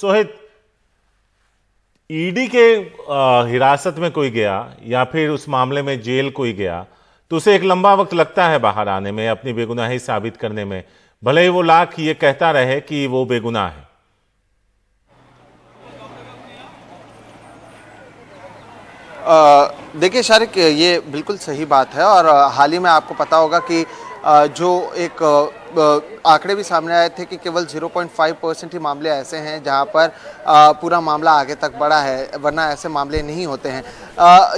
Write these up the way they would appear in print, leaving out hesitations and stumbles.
Sohit, ED के हिरासत में कोई गया या फिर उस मामले में जेल कोई गया तो उसे एक लंबा वक्त लगता है बाहर आने में, अपनी बेगुनाही साबित करने में, भले ही वो लाख ये कहता रहे कि वो बेगुनाह है। देखिए शारिक, ये बिल्कुल सही बात है और हाल ही में आपको पता होगा कि जो एक आंकड़े भी सामने आए थे कि केवल 0.5% ही मामले ऐसे हैं जहां पर पूरा मामला आगे तक बढ़ा है, वरना ऐसे मामले नहीं होते हैं।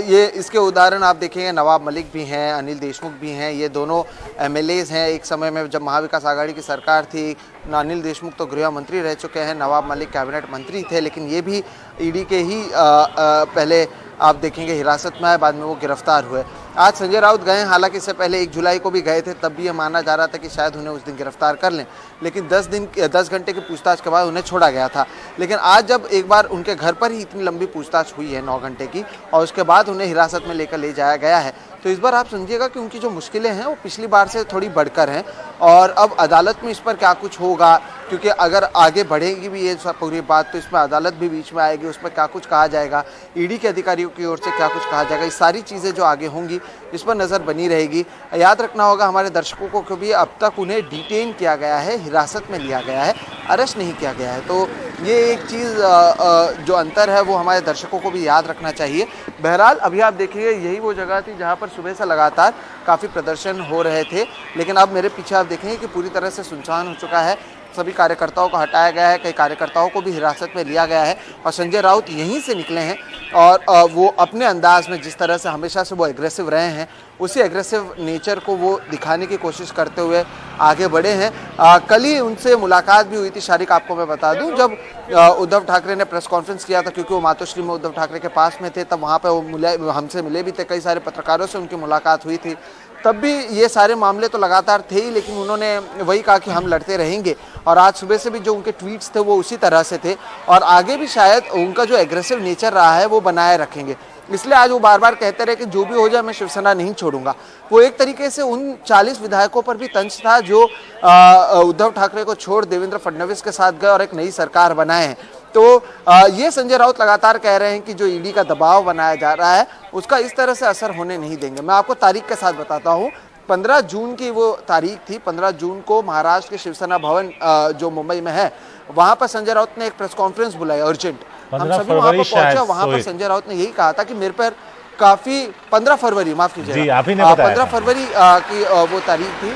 ये इसके उदाहरण आप देखेंगे, नवाब मलिक भी हैं, अनिल देशमुख भी हैं, ये दोनों एमएलएज हैं। एक समय में जब महाविकास आघाड़ी की सरकार थी, अनिल देशमुख तो गृह मंत्री रह चुके हैं, नवाब मलिक कैबिनेट मंत्री थे, लेकिन ये भी ईडी के ही पहले आप देखेंगे हिरासत में आए, बाद में वो गिरफ्तार हुए। आज संजय राउत गए, हालांकि इससे पहले 1 जुलाई को भी गए थे, तब भी ये माना जा रहा था कि शायद उन्हें उस दिन गिरफ्तार कर लें, लेकिन 10 घंटे की पूछताछ के बाद उन्हें छोड़ा गया था। लेकिन आज जब एक बार उनके घर पर ही इतनी लंबी पूछताछ हुई है 9 घंटे की, और उसके बाद उन्हें हिरासत में लेकर ले जाया गया है, तो इस बार आप समझिएगा कि उनकी जो मुश्किलें हैं वो पिछली बार से थोड़ी बढ़कर हैं। और अब अदालत में इस पर क्या कुछ होगा, क्योंकि अगर आगे बढ़ेगी भी ये पूरी बात तो इसमें अदालत भी बीच में आएगी, उसमें क्या कुछ कहा जाएगा, ईडी के अधिकारियों की ओर से क्या कुछ कहा जाएगा, ये सारी चीज़ें जो आगे होंगी इस पर नज़र बनी रहेगी। याद रखना होगा हमारे दर्शकों को कि भी अब तक उन्हें डिटेन किया गया है, हिरासत में लिया गया है, अरेस्ट नहीं किया गया है। तो ये एक चीज़ जो अंतर है वो हमारे दर्शकों को भी याद रखना चाहिए। बहरहाल अभी आप देखिए, यही वो जगह थी जहाँ पर सुबह से लगातार काफ़ी प्रदर्शन हो रहे थे, लेकिन अब मेरे पीछे आप देखेंगे कि पूरी तरह से सुनसान हो चुका है। सभी कार्यकर्ताओं को हटाया गया है, कई कार्यकर्ताओं को भी हिरासत में लिया गया है और संजय राउत यहीं से निकले हैं और वो अपने अंदाज में जिस तरह से हमेशा से वो एग्रेसिव रहे हैं, उसी एग्रेसिव नेचर को वो दिखाने की कोशिश करते हुए आगे बढ़े हैं। कल ही उनसे मुलाकात भी हुई थी शारिक, आपको मैं बता दूं, जब उद्धव ठाकरे ने प्रेस कॉन्फ्रेंस किया था, क्योंकि वो मातोश्री में उद्धव ठाकरे के पास में थे, तब वहाँ पर वो हमसे मिले भी थे, कई सारे पत्रकारों से उनकी मुलाकात हुई थी। तब भी ये सारे मामले तो लगातार थे ही, लेकिन उन्होंने वही कहा कि हम लड़ते रहेंगे। और आज सुबह से भी जो उनके ट्वीट्स थे वो उसी तरह से थे और आगे भी शायद उनका जो एग्रेसिव नेचर रहा है वो बनाए रखेंगे। इसलिए आज वो बार बार कहते रहे कि जो भी हो जाए मैं शिवसेना नहीं छोड़ूंगा। वो एक तरीके से उन 40 विधायकों पर भी तंज था जो उद्धव ठाकरे को छोड़ देवेंद्र फडणवीस के साथ गए और एक नई सरकार बनाए हैं। तो ये संजय राउत लगातार कह रहे हैं कि जो ईडी का दबाव बनाया जा रहा है उसका इस तरह से असर होने नहीं देंगे। मैं आपको तारीख के साथ बताता हूँ, 15 जून की वो तारीख थी। 15 जून को महाराष्ट्र के शिवसेना भवन जो मुंबई में है, वहां पर संजय राउत ने एक प्रेस कॉन्फ्रेंस बुलाई अर्जेंट। हम सभी वहां पर पहुंचे, वहां पर संजय राउत ने यही कहा था कि मेरे पर काफी 15 फरवरी, माफ कीजिएगा, 15 फरवरी की वो तारीख थी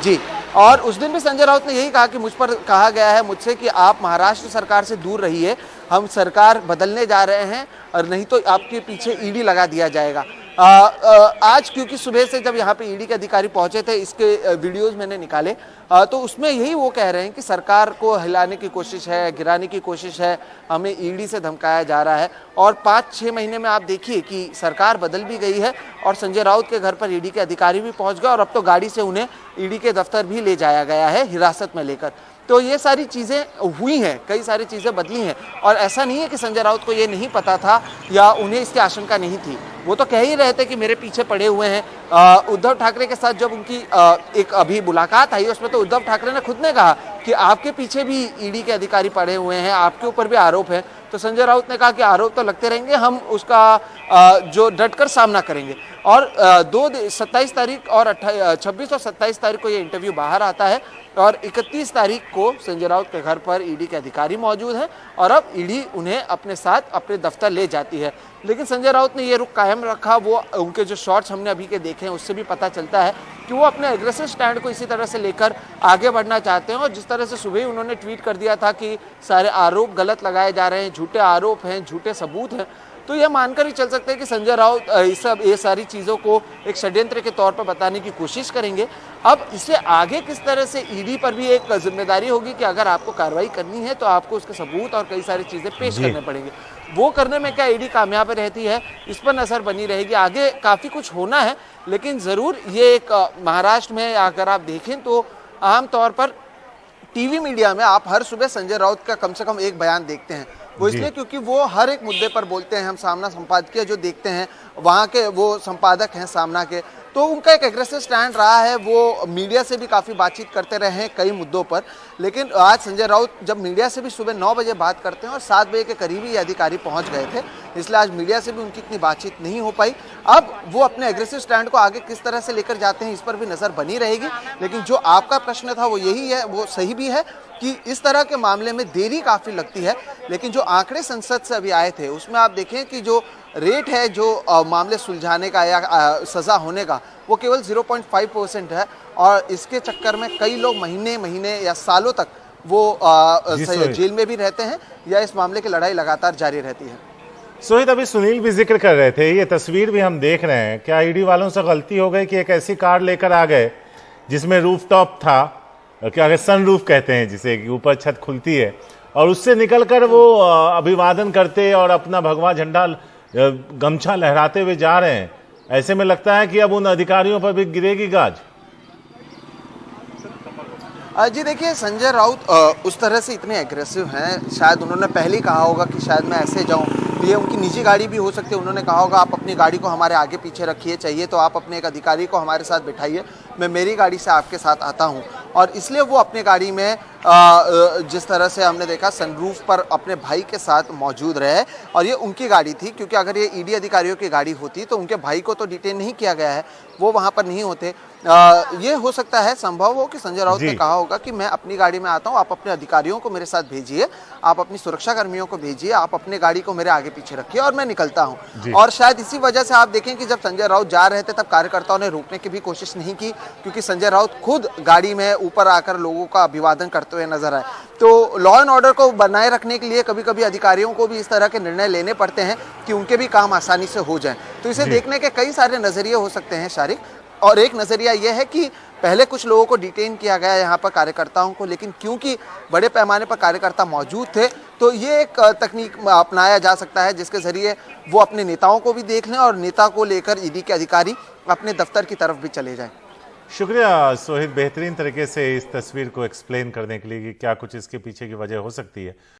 जी। और उस दिन भी संजय राउत ने यही कहा कि मुझ पर कहा गया है मुझसे कि आप महाराष्ट्र सरकार से दूर रहिए, हम सरकार बदलने जा रहे हैं और नहीं तो आपके पीछे ईडी लगा दिया जाएगा। आज क्योंकि सुबह से जब यहाँ पे ईडी के अधिकारी पहुंचे थे, इसके वीडियोस मैंने निकाले, तो उसमें यही वो कह रहे हैं कि सरकार को हिलाने की कोशिश है, गिराने की कोशिश है, हमें ईडी से धमकाया जा रहा है। और 5-6 महीने में आप देखिए कि सरकार बदल भी गई है और संजय राउत के घर पर ईडी के अधिकारी भी पहुंच गए और अब तो गाड़ी से उन्हें ईडी के दफ्तर भी ले जाया गया है हिरासत में लेकर। तो ये सारी चीज़ें हुई हैं, कई सारी चीज़ें बदली हैं और ऐसा नहीं है कि संजय राउत को ये नहीं पता था या उन्हें इसकी आशंका नहीं थी। वो तो कह ही रहे थे कि मेरे पीछे पड़े हुए हैं। उद्धव ठाकरे के साथ जब उनकी एक अभी मुलाकात आई, उसमें तो उद्धव ठाकरे ने खुद ने कहा कि आपके पीछे भी ईडी के अधिकारी पड़े हुए हैं, आपके ऊपर भी आरोप है। तो संजय राउत ने कहा कि आरोप तो लगते रहेंगे, हम उसका जो डटकर सामना करेंगे। और 27 तारीख और 26 और 27 तारीख को ये इंटरव्यू बाहर आता है और 31 तारीख को संजय राउत के घर पर ईडी के अधिकारी मौजूद हैं और अब ईडी उन्हें अपने साथ अपने दफ्तर ले जाती है। लेकिन संजय राउत ने ये रुख कायम रखा। वो उनके जो शॉट्स हमने अभी के देखे हैं उससे भी पता चलता है कि वो अपने एग्रेसिव स्टैंड को इसी तरह से लेकर आगे बढ़ना चाहते हैं। और जिस तरह से सुबह ही उन्होंने ट्वीट कर दिया था कि सारे आरोप गलत लगाए जा रहे हैं, झूठे आरोप हैं, झूठे सबूत हैं, तो यह मानकर ही चल सकते हैं कि संजय राउत ये सारी चीज़ों को एक षड्यंत्र के तौर पर बताने की कोशिश करेंगे। अब इससे आगे किस तरह से ईडी पर भी एक जिम्मेदारी होगी कि अगर आपको कार्रवाई करनी है तो आपको उसके सबूत और कई सारी चीज़ें पेश करने पड़ेंगे। वो करने में क्या ईडी कामयाब रहती है, इस पर नजर बनी रहेगी। आगे काफ़ी कुछ होना है, लेकिन ज़रूर ये एक महाराष्ट्र में अगर आप देखें तो आमतौर पर टीवी मीडिया में आप हर सुबह संजय राउत का कम से कम एक बयान देखते हैं। वो इसलिए क्योंकि वो हर एक मुद्दे पर बोलते हैं। हम सामना संपादकीय जो देखते हैं, वहाँ के वो संपादक हैं सामना के, तो उनका एक एग्रेसिव स्टैंड रहा है। वो मीडिया से भी काफ़ी बातचीत करते रहे हैं कई मुद्दों पर, लेकिन आज संजय राउत जब मीडिया से भी सुबह 9 बजे बात करते हैं और 7 बजे के करीब ये अधिकारी पहुंच गए थे, इसलिए आज मीडिया से भी उनकी इतनी बातचीत नहीं हो पाई। अब वो अपने एग्रेसिव स्टैंड को आगे किस तरह से लेकर जाते हैं इस पर भी नज़र बनी रहेगी। लेकिन जो आपका प्रश्न था वो यही है, वो सही भी है कि इस तरह के मामले में देरी काफ़ी लगती है। लेकिन जो आंकड़े संसद से अभी आए थे उसमें आप देखें कि जो रेट है जो मामले सुलझाने का या सज़ा होने का, वो केवल 0.5% है और इसके चक्कर में कई लोग महीने या सालों तक वो जेल में भी रहते हैं या इस मामले की लड़ाई लगातार जारी रहती है। सोहित, अभी सुनील भी जिक्र कर रहे थे, ये तस्वीर भी हम देख रहे हैं, क्या ईडी वालों से गलती हो गई कि एक ऐसी कार लेकर आ गए जिसमें रूफटॉप था, क्या सन रूफ कहते हैं जिसे, कि ऊपर छत खुलती है, और उससे निकलकर वो अभिवादन करते और अपना भगवा झंडा गमछा लहराते हुए जा रहे हैं। ऐसे में लगता है कि अब उन अधिकारियों पर भी गिरेगी गाज। जी देखिए, संजय राउत उस तरह से इतने एग्रेसिव हैं, शायद उन्होंने पहले ही कहा होगा कि शायद मैं ऐसे जाऊं, ये उनकी निजी गाड़ी भी हो सकती है। उन्होंने कहा होगा आप अपनी गाड़ी को हमारे आगे पीछे रखिए, चाहिए तो आप अपने एक अधिकारी को हमारे साथ बिठाइए, मैं मेरी गाड़ी से आपके साथ आता हूं। और इसलिए वो अपनी गाड़ी में जिस तरह से हमने देखा सनरूफ पर अपने भाई के साथ मौजूद रहे, और ये उनकी गाड़ी थी, क्योंकि अगर ये ईडी अधिकारियों की गाड़ी होती तो उनके भाई को तो डिटेन नहीं किया गया है, वो वहाँ पर नहीं होते। ये हो सकता है, संभव हो कि संजय राउत ने कहा होगा कि मैं अपनी गाड़ी में आता हूँ, आप अपने अधिकारियों को मेरे साथ भेजिए, आप अपनी सुरक्षा कर्मियों को भेजिए, आप अपने गाड़ी को मेरे आगे पीछे रखिए और मैं निकलता हूँ। और शायद इसी वजह से आप देखें कि जब संजय राउत जा रहे थे तब कार्यकर्ताओं ने रोकने की भी कोशिश नहीं की, क्योंकि संजय राउत खुद गाड़ी में ऊपर आकर लोगों का अभिवादन करते हुए नजर आए। तो लॉ एंड ऑर्डर को बनाए रखने के लिए कभी कभी अधिकारियों को भी इस तरह के निर्णय लेने पड़ते हैं कि उनके भी काम आसानी से हो जाए। तो इसे देखने के कई सारे नजरिए हो सकते हैं शारिक, और एक नजरिया यह है कि पहले कुछ लोगों को डिटेन किया गया यहाँ पर कार्यकर्ताओं को, लेकिन क्योंकि बड़े पैमाने पर कार्यकर्ता मौजूद थे तो ये एक तकनीक अपनाया जा सकता है जिसके जरिए वो अपने नेताओं को भी देख लें और नेता को लेकर ईडी के अधिकारी अपने दफ्तर की तरफ भी चले जाएं। शुक्रिया सोहित, बेहतरीन तरीके से इस तस्वीर को एक्सप्लेन करने के लिए कि क्या कुछ इसके पीछे की वजह हो सकती है।